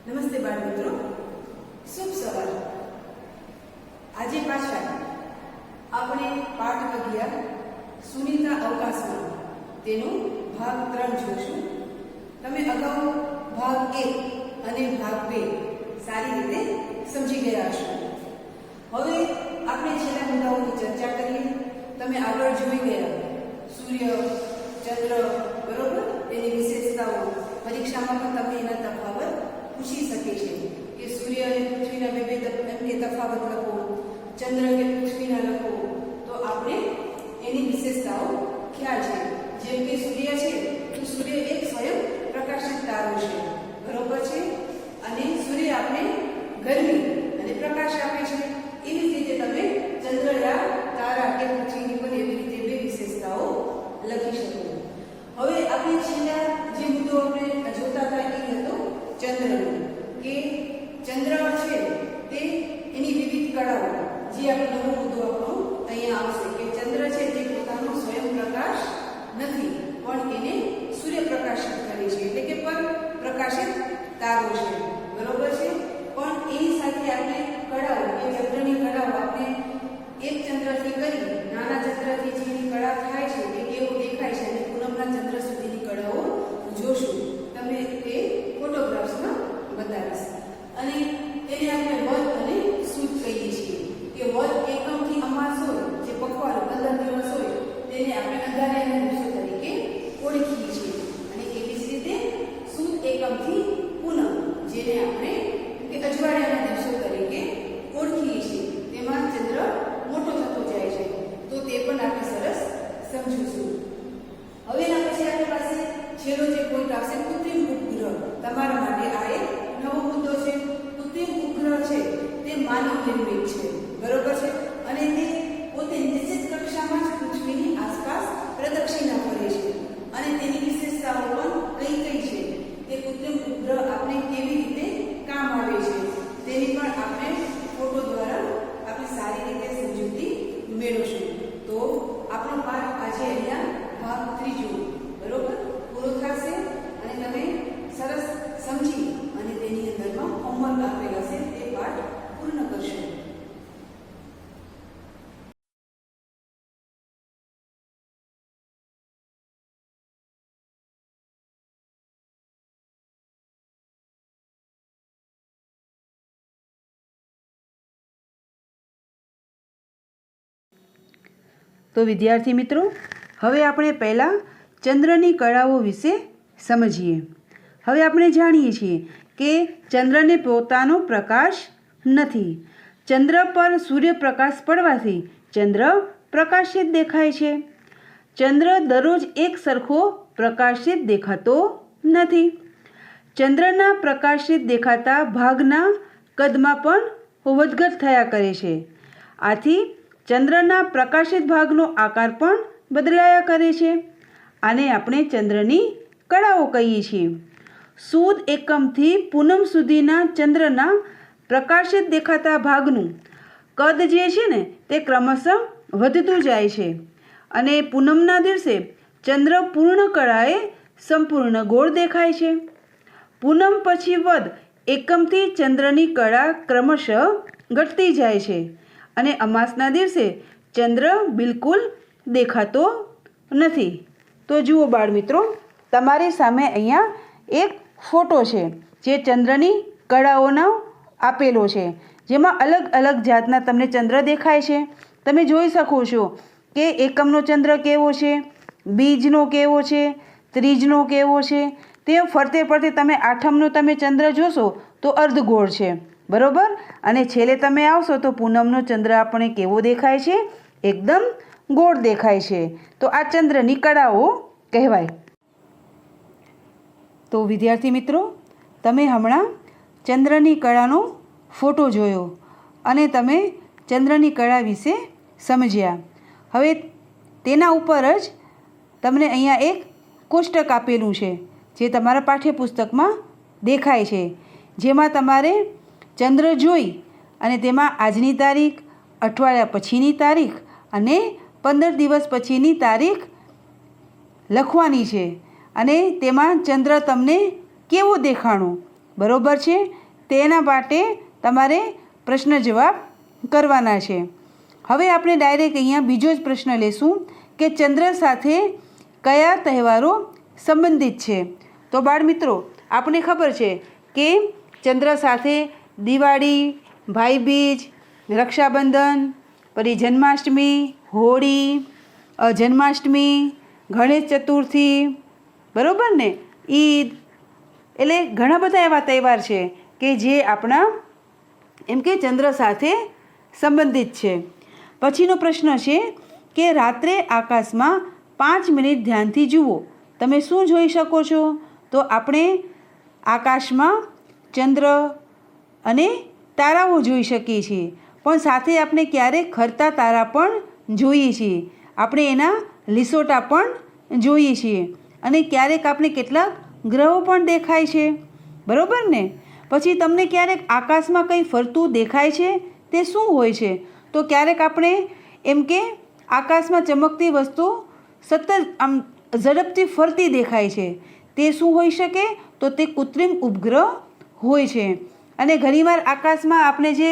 નમસ્તે બાળ મિત્રો, શુભ સવાર। આજે પાછા આપણે પાઠ 11 સુનીતા અવકાશમાં તેનો ભાગ 3 જોશું। તમે અગાઉ ભાગ 1 અને ભાગ 2 સારી રીતે સમજી ગયા હશો। હવે આપણે છેલ્લા મુદ્દાઓની ચર્ચા કરીએ। તમે આગળ જોઈ ગયા સૂર્ય, ચંદ્ર, બરોબર, તેની વિશેષતાઓ। પરીક્ષામાં પણ તમને એના તફાવત પૂછી શકે છે કે સૂર્ય અને પૃથ્વીના બે તફાવત લખો, ચંદ્ર કે પૃથ્વીના લખો, તો આપણે એની વિશેષતાઓ ખ્યાલ છે। જેમ કે સૂર્ય છે તો સૂર્ય એક સ્વયં પ્રકાશિત તારો છે, બરોબર છે, અને સૂર્ય આપણે ગરમી અને પ્રકાશ આપે છે। એવી જ રીતે તમે ચંદ્ર યા તારા કે પૃથ્વીની પણ એવી રીતે બે વિશેષતાઓ લખી શકો। હવે આપણે છેલ્લા જે મુદ્દો આપણે જોતા હતા એ હતો ચંદ્રનો, કે ચંદ્ર છે તે એની વિવિધ કળાઓ, જે આપણો નવો મુદ્દો આપણો અહીંયા આવશે કે ચંદ્ર છે તે પોતાનો સ્વયં પ્રકાશ નથી પણ એને સૂર્ય પ્રકાશિત કરે છે, એટલે કે પર પ્રકાશિત તારો છે, બરોબર છે। પણ એની સાથે આપણે કળાઓ કે ચંદ્રની કળાઓ આપણે એક ચંદ્રથી કરી નાના ચંદ્રથી જેની કળા થાય છે તે કેવો દેખાય છે અને પૂનમના ચંદ્ર સુધીની કળાઓ જોશું। તમે તે ફોટોગ્રાફ્સમાં બતાવીશ। અને તેને આપણે વધ અને સુદ કહીએ છીએ કે વધ એકમથી અમાસ હોય, જે પખવાડો 15 દિવસ હોય, તેને આપણે અંધારિયાના દિવસો તરીકે ઓળખીએ છીએ। અને એવી જ રીતે સુદ એકમથી પૂનમ, જેને આપણે અજવાળિયાના દિવસો તરીકે ઓળખીએ છીએ, તેમાં ચંદ્ર મોટો થતો જાય છે, તો તે પણ આપણે સરસ સમજીશું। હવે એના પછી આપણી પાસે છેલ્લો જે પોઈન્ટ આવશે કૃત્રિમ ઉપગ્રહ। તમારા માટે આ એક નવો મુદ્દો છે। કૃત્રિમ ઉપગ્રહ છે તે માનવ નિર્મિત છે, બરોબર છે, અને તે પોતે નિશ્ચિત કક્ષામાં જ પૃથ્વીની આસપાસ પ્રદક્ષિણા ફરે છે, અને તેની વિશેષતાઓ પણ કઈ છે, તે કૃત્રિમ ઉપગ્રહ આપણે કેવી રીતે કામ આવે છે તેની પણ આપણે ફોટો દ્વારા આપણે સારી રીતે સમજૂતી મેળવશું। તો આપણો પાઠ આજે અહીંયા ભાગ 3 બરોબર પૂરો થશે, અને તમે સરસ સમજી અને તેની અંદરમાં હોમવર્ક આપેલા છે તે પાઠ પૂર્ણ કરશો। તો વિદ્યાર્થી મિત્રો, હવે આપણે પહેલાં ચંદ્રની કળાઓ વિશે સમજીએ। હવે આપણે જાણીએ છીએ કે ચંદ્રને પોતાનો પ્રકાશ નથી। ચંદ્ર પર સૂર્યપ્રકાશ પડવાથી ચંદ્ર પ્રકાશિત દેખાય છે। ચંદ્ર દરરોજ એક સરખો પ્રકાશિત દેખાતો નથી। ચંદ્રના પ્રકાશિત દેખાતા ભાગના કદમાં પણ વધઘટ થયા કરે છે। આથી ચંદ્રના પ્રકાશિત ભાગનો આકાર પણ બદલાયા કરે છે। આને આપણે ચંદ્રની કળાઓ કહીએ છીએ। સુદ એકમથી પૂનમ સુધીના ચંદ્રના પ્રકાશિત દેખાતા ભાગનું કદ જે છે ને તે ક્રમશઃ વધતું જાય છે, અને પૂનમના દિવસે ચંદ્ર પૂર્ણ કળાએ સંપૂર્ણ ગોળ દેખાય છે। પૂનમ પછી વદ એકમથી ચંદ્રની કળા ક્રમશઃ ઘટતી જાય છે, અને અમાસના દિવસે ચંદ્ર બિલકુલ દેખાતો નથી। તો જુઓ બાળ મિત્રો, તમારી સામે અહીંયા એક ફોટો છે જે ચંદ્રની કળાઓનો આપેલો છે, જેમાં અલગ અલગ જાતના તમને ચંદ્ર દેખાય છે। તમે જોઈ શકો છો કે એકમનો ચંદ્ર કેવો છે, બીજનો કેવો છે, ત્રીજનો કેવો છે, તે ફરતે ફરતે તમે આઠમનો તમે ચંદ્ર જોશો તો અર્ધગોળ છે, બરોબર, અને છેલ્લે તમે આવશો તો પૂનમનો ચંદ્ર આપણે કેવો દેખાય છે, એકદમ ગોળ દેખાય છે। તો આ ચંદ્રની કળાઓ કહેવાય। તો વિદ્યાર્થી મિત્રો, તમે હમણાં ચંદ્રની કળાનો ફોટો જોયો અને તમે ચંદ્રની કળા વિશે સમજ્યા। હવે તેના ઉપર જ તમને અહીંયા એક કોષ્ટક આપેલું છે જે તમારા પાઠ્યપુસ્તકમાં દેખાય છે, જેમાં તમારે ચંદ્ર જોઈ અને તેમાં આજની તારીખ, અઠવાડિયા પછીની તારીખ અને 15 દિવસ પછીની તારીખ લખવાની છે, અને તેમાં ચંદ્ર તમને કેવો દેખાણો બરોબર છે? તેના માટે તમારે પ્રશ્ન જવાબ કરવાના છે. હવે આપણે ડાયરેક્ટ અહીંયા બીજો જ પ્રશ્ન લેશું કે ચંદ્ર સાથે કયા તહેવારો સંબંધિત છે. તો બાળમિત્રો, આપણને ખબર છે કે ચંદ્ર સાથે દિવાળી, ભાઈબીજ, રક્ષાબંધન, પછી જન્માષ્ટમી, હોળી, જન્માષ્ટમી, ગણેશ ચતુર્થી, બરાબર ને, ઈદ, એટલે ઘણા બધા એવા તહેવાર છે કે જે આપણા એમ કે ચંદ્ર સાથે સંબંધિત છે. પછીનો પ્રશ્ન છે કે રાત્રે આકાશમાં 5 મિનિટ ધ્યાનથી જુઓ. તમે શું જોઈ શકો છો? તો આપણે આકાશમાં ચંદ્ર અને તારાઓ જોઈ શકીએ છીએ, પણ સાથે આપણે ક્યારેક ખરતા તારા પણ જોઈએ છીએ. આપણે એના લીસોટા પણ જોઈએ છીએ અને ક્યારેક આપણે કેટલાક ગ્રહો પણ દેખાય છે, બરાબર ને? પછી તમને ક્યારેક આકાશમાં કંઈ ફરતું દેખાય છે, તે શું હોય છે? તો ક્યારેક આપણે એમ કે આકાશમાં ચમકતી વસ્તુ સતત આમ ઝડપથી ફરતી દેખાય છે. તે શું હોઈ શકે? તો તે કૃત્રિમ ઉપગ્રહ હોય છે. અને ઘણીવાર આકાશમાં આપણે જે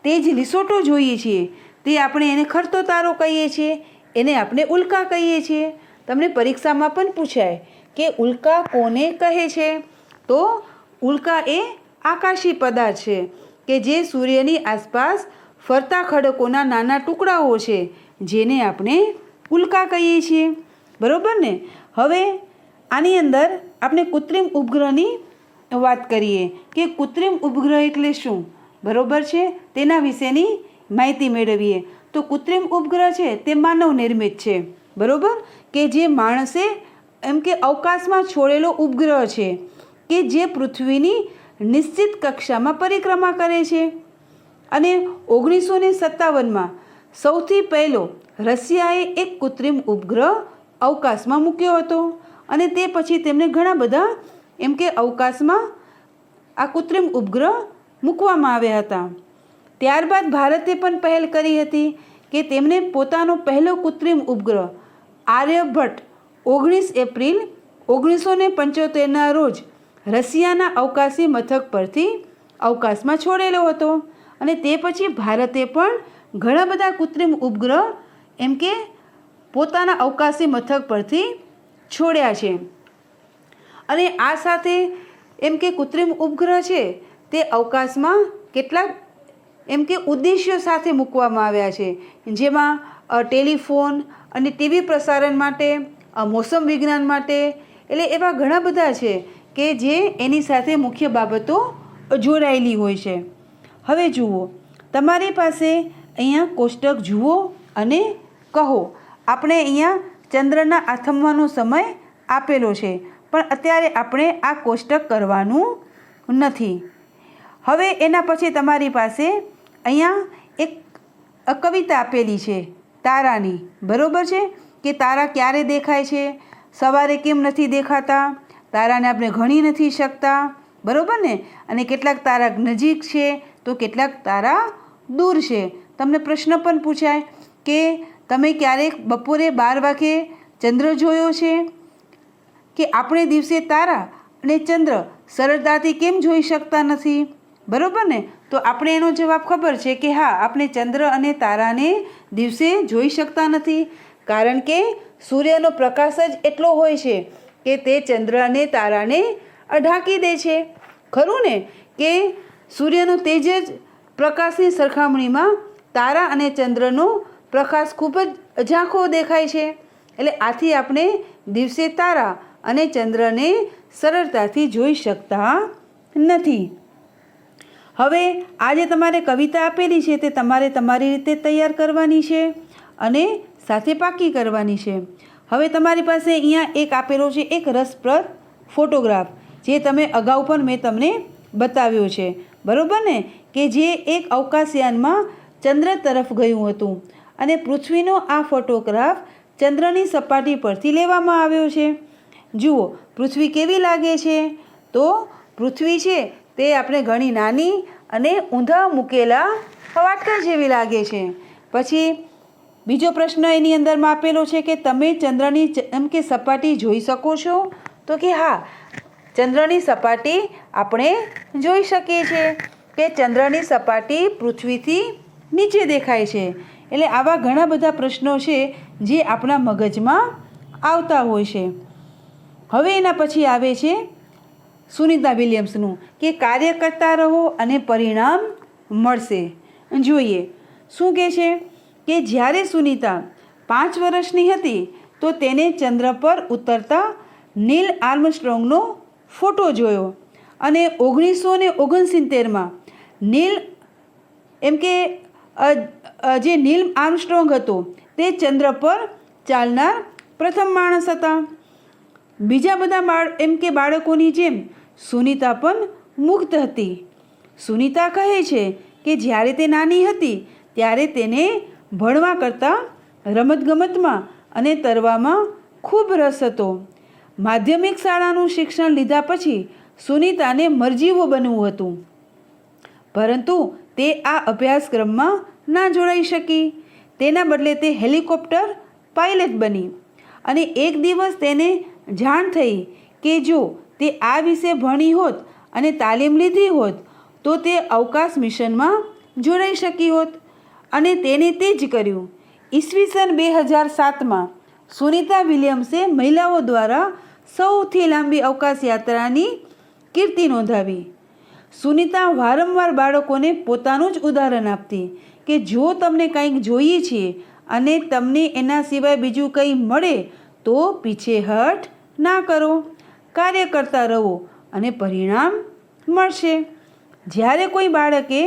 તેજ લીસોટો જોઈએ છીએ તે આપણે એને ખરતો તારો કહીએ છીએ, એને આપણે ઉલ્કા કહીએ છીએ. તમને પરીક્ષામાં પણ પૂછાય કે ઉલ્કા કોને કહે છે? તો ઉલ્કા એ આકાશી પદાર્થ છે કે જે સૂર્યની આસપાસ ફરતા ખડકોના નાના ટુકડાઓ છે, જેને આપણે ઉલ્કા કહીએ છીએ, બરાબર ને? હવે આની અંદર આપણે કૃત્રિમ ઉપગ્રહની વાત કરીએ કે કૃત્રિમ ઉપગ્રહ એટલે શું, બરાબર છે? તેના વિશેની માહિતી મેળવીએ. તો કૃત્રિમ ઉપગ્રહ છે તે માનવ નિર્મિત છે, બરાબર? કે જે માણસે એમ કે અવકાશમાં છોડેલો ઉપગ્રહ છે કે જે પૃથ્વીની નિશ્ચિત કક્ષામાં પરિક્રમા કરે છે. અને 1957માં સૌથી પહેલો રશિયાએ એક કૃત્રિમ ઉપગ્રહ અવકાશમાં મૂક્યો હતો અને તે પછી તેમને ઘણા બધા એમ કે અવકાશમાં આ કૃત્રિમ ઉપગ્રહ મૂકવામાં આવ્યા હતા. ત્યારબાદ ભારતે પણ પહેલ કરી હતી કે તેમણે પોતાનો પહેલો કૃત્રિમ ઉપગ્રહ આર્યભટ્ટ 19 એપ્રિલ 1975ના રોજ રશિયાના અવકાશી મથક પરથી અવકાશમાં છોડેલો હતો. અને તે પછી ભારતે પણ ઘણા બધા કૃત્રિમ ઉપગ્રહ એમ કે પોતાના અવકાશી મથક પરથી છોડ્યા છે. અને આ સાથે એમ કે કૃત્રિમ ઉપગ્રહ છે તે અવકાશમાં કેટલાક એમ કે ઉદ્દેશ્યો સાથે મૂકવામાં આવ્યા છે, જેમાં ટેલિફોન અને ટીવી પ્રસારણ માટે, મોસમ વિજ્ઞાન માટે, એટલે એવા ઘણા બધા છે કે જે એની સાથે મુખ્ય બાબતો જોડાયેલી હોય છે. હવે જુઓ, તમારી પાસે અહીંયા કોષ્ટક જુઓ અને કહો. આપણે અહીંયા ચંદ્રના આથમવાનો સમય આપેલો છે, પણ અત્યારે આપણે આ કોષ્ટક કરવાનું નથી. હવે એના પછી તમારી પાસે અહીંયા એક કવિતા આપેલી છે તારાની, બરાબર છે? કે તારા ક્યારે દેખાય છે, સવારે કેમ નથી દેખાતા, તારાને આપણે ગણી નથી શકતા, બરાબર ને? અને કેટલાક તારા નજીક છે તો કેટલાક તારા દૂર છે. તમને પ્રશ્ન પણ પૂછાય કે તમે ક્યારેક બપોરે 12 વાગે ચંદ્ર જોયો છે? કે આપણે દિવસે તારા અને ચંદ્ર સરળતાથી કેમ જોઈ શકતા નથી, બરાબર ને? તો આપણે એનો જવાબ ખબર છે કે હા, આપણે ચંદ્ર અને તારાને દિવસે જોઈ શકતા નથી, કારણ કે સૂર્યનો પ્રકાશ જ એટલો હોય છે કે તે ચંદ્ર અને તારાને ઢાંકી દે છે, ખરું ને? કે સૂર્યનો તેજ જ પ્રકાશની સરખામણીમાં તારા અને ચંદ્રનો પ્રકાશ ખૂબ જ ઝાંખો દેખાય છે. એટલે આથી આપણે દિવસે તારા અને ચંદ્રને સરળતાથી જોઈ શકતા નથી. હવે આ જે તમારે કવિતા આપેલી છે તે તમારે તમારી રીતે તૈયાર કરવાની છે અને સાથે પાકી કરવાની છે. હવે તમારી પાસે અહીંયા એક આપેલો છે એક રસપ્રદ ફોટોગ્રાફ, જે તમે અગાઉ પણ મેં તમને બતાવ્યો છે, બરાબર ને? કે જે એક અવકાશયાનમાં ચંદ્ર તરફ ગયું હતું અને પૃથ્વીનો આ ફોટોગ્રાફ ચંદ્રની સપાટી પરથી લેવામાં આવ્યો છે. જુઓ, પૃથ્વી કેવી લાગે છે? તો પૃથ્વી છે તે આપણે ઘણી નાની અને ઊંધા મૂકેલા વાટકા જેવી લાગે છે. પછી બીજો પ્રશ્ન એની અંદરમાં આપેલો છે કે તમે ચંદ્રની એમ કે સપાટી જોઈ શકો છો? તો કે હા, ચંદ્રની સપાટી આપણે જોઈ શકીએ છીએ કે ચંદ્રની સપાટી પૃથ્વીથી નીચે દેખાય છે. એટલે આવા ઘણા બધા પ્રશ્નો છે જે આપણા મગજમાં આવતા હોય છે. હવે એના પછી આવે છે સુનિતા વિલિયમ્સનું કે કાર્ય કરતા રહો અને પરિણામ મળશે. જોઈએ શું કહે છે કે જ્યારે સુનિતા 5 વર્ષની હતી તો તેને ચંદ્ર પર ઉતરતા નીલ આર્મસ્ટ્રોંગનો ફોટો જોયો અને 1969માં જે નીલ આર્મસ્ટ્રોંગ હતો તે ચંદ્ર પર ચાલનાર પ્રથમ માણસ હતા. બીજા બધા બાળકોની જેમ સુનિતા પણ મુક્ત હતી. સુનિતા કહે છે કે જ્યારે તે નાની હતી ત્યારે તેને ભણવા કરતાં રમતગમતમાં અને તરવામાં ખૂબ રસ હતો. માધ્યમિક શાળાનું શિક્ષણ લીધા પછી સુનિતાને મરજીવો બનવું હતું, પરંતુ તે આ અભ્યાસક્રમમાં ના જોડાઈ શકી. તેના બદલે તે હેલિકોપ્ટર પાયલટ બની અને એક દિવસ તેને જાણ થઈ કે જો તે આ વિશે ભણી હોત અને તાલીમ લીધી હોત તો તે અવકાશ મિશનમાં જોડાઈ શકી હોત અને તેને તે જ કર્યું. ઈસવીસન 2007માં સુનિતા વિલિયમ્સે મહિલાઓ દ્વારા સૌથી લાંબી અવકાશ યાત્રાની કીર્તિ નોંધાવી. સુનિતા વારંવાર બાળકોને પોતાનું જ ઉદાહરણ આપતી કે જો તમને કંઈક જોઈએ છે અને તમને એના સિવાય બીજું કંઈ મળે તો પીછેહઠ ના કરો, કાર્ય કરતા રહો અને પરિણામ મળશે. જ્યારે કોઈ બાળકે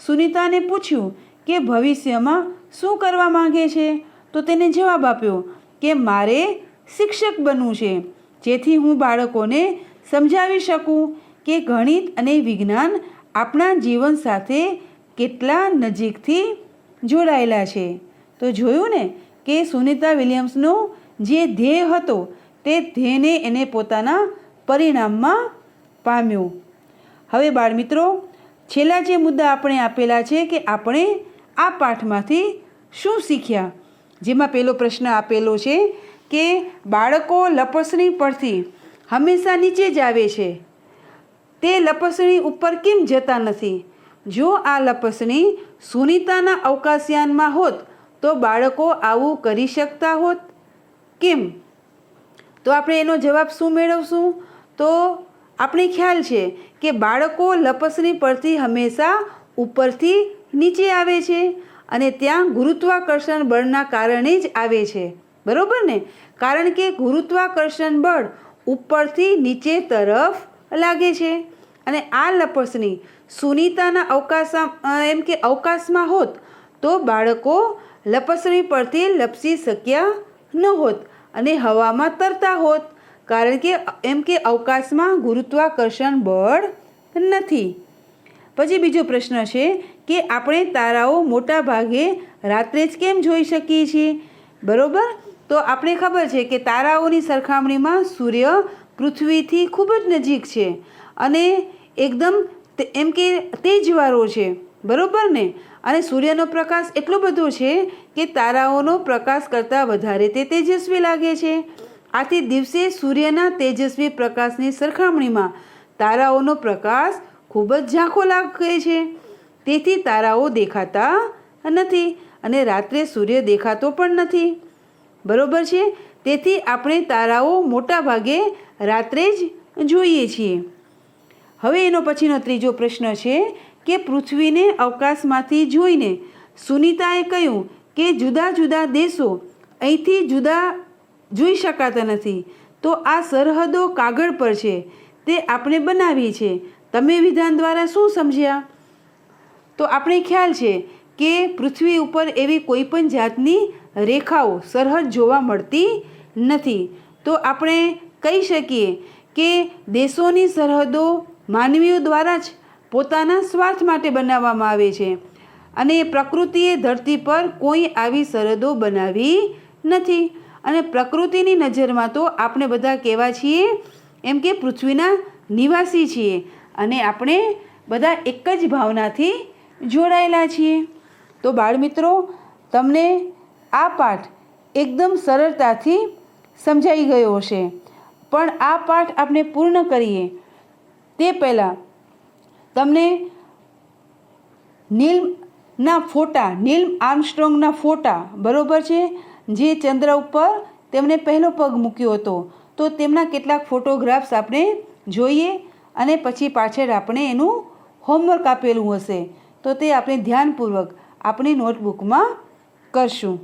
સુનિતાને પૂછ્યું કે ભવિષ્યમાં શું કરવા માંગે છે તો તેને જવાબ આપ્યો કે મારે શિક્ષક બનવું છે, જેથી હું બાળકોને સમજાવી શકું કે ગણિત અને વિજ્ઞાન આપણા જીવન સાથે કેટલા નજીકથી જોડાયેલા છે. તો જોયું ને કે સુનિતા વિલિયમ્સનો જે ધ્યેય હતો તે ધ્યેયને એને પોતાના પરિણામમાં પામ્યું. હવે બાળમિત્રો, છેલ્લા જે મુદ્દા આપણે આપેલા છે કે આપણે આ પાઠમાંથી શું શીખ્યા, જેમાં પહેલો પ્રશ્ન આપેલો છે કે બાળકો લપસણી પરથી હંમેશા નીચે જ આવે છે, તે લપસણી ઉપર કેમ જતા નથી? જો આ લપસણી સુનિતાના અવકાશયાનમાં હોત તો બાળકો આવું કરી શકતા હોત કેમ? તો આપણે એનો જવાબ શું મેળવશું? તો આપણે ખ્યાલ છે કે બાળકો લપસણી પરથી હંમેશા ઉપરથી નીચે આવે છે અને ત્યાં ગુરુત્વાકર્ષણ બળના કારણે જ આવે છે, બરાબર ને? કારણ કે ગુરુત્વાકર્ષણ બળ ઉપરથી નીચે તરફ લાગે છે અને આ લપસણી સુનિતાના અવકાશમાં હોત તો બાળકો લપસણી પરથી લપસી શક્યા ન હોત અને હવામાં તરતા હોત, કારણ કે અવકાશમાં ગુરુત્વાકર્ષણ બળ નથી. પછી બીજો પ્રશ્ન છે કે આપણે તારાઓ મોટા ભાગે રાત્રે જ કેમ જોઈ શકીએ છીએ? બરાબર, તો આપણે ખબર છે કે તારાઓની સરખામણીમાં સૂર્ય પૃથ્વીથી ખૂબ જ નજીક છે અને એકદમ તેજવાળો છે, બરાબર ને? અને સૂર્યનો પ્રકાશ એટલો બધો છે કે તારાઓનો પ્રકાશ કરતાં વધારે તે તેજસ્વી લાગે છે. આથી દિવસે સૂર્યના તેજસ્વી પ્રકાશની સરખામણીમાં તારાઓનો પ્રકાશ ખૂબ જ ઝાંખો લાગે છે. તેથી તારાઓ દેખાતા નથી અને રાત્રે સૂર્ય દેખાતો પણ નથી, બરાબર છે? તેથી આપણે તારાઓ મોટા ભાગે રાત્રે જ જોઈએ છીએ. હવે એનો પછીનો ત્રીજો પ્રશ્ન છે કે પૃથ્વીને અવકાશમાંથી જોઈને સુનિતાએ કહ્યું કે જુદા જુદા દેશો અહીંથી જુદા જોઈ શકાતા નથી, તો આ સરહદો કાગળ પર છે, તે આપણે બનાવી છે. તમે વિધાન દ્વારા શું સમજ્યા? તો આપણે ખ્યાલ છે કે પૃથ્વી ઉપર એવી કોઈ પણ જાતની રેખાઓ સરહદ જોવા મળતી નથી. તો આપણે કહી શકીએ કે દેશોની સરહદો માનવીઓ દ્વારા જ પોતાના સ્વાર્થ માટે બનાવવામાં આવે છે અને પ્રકૃતિએ ધરતી પર કોઈ આવી સરહદો બનાવી નથી. અને પ્રકૃતિની નજરમાં તો આપણે બધા કેવા છીએ? એમ કે પૃથ્વીના નિવાસી છીએ અને આપણે બધા એક જ ભાવનાથી જોડાયેલા છીએ. તો બાળમિત્રો, તમને આ પાઠ એકદમ સરળતાથી સમજાઈ ગયો હશે. પણ આ પાઠ આપણે પૂર્ણ કરીએ તે પહેલાં તમને નીલ આર્મસ્ટ્રોંગના ફોટા, બરાબર છે, જે ચંદ્ર ઉપર તેમણે પહેલો પગ મૂક્યો હતો, તો તેમના કેટલાક ફોટોગ્રાફ્સ આપણે જોઈએ અને પછી પાછળ આપણે એનું હોમવર્ક આપેલું હશે તો તે આપણે ધ્યાનપૂર્વક આપણી નોટબુકમાં કરશું.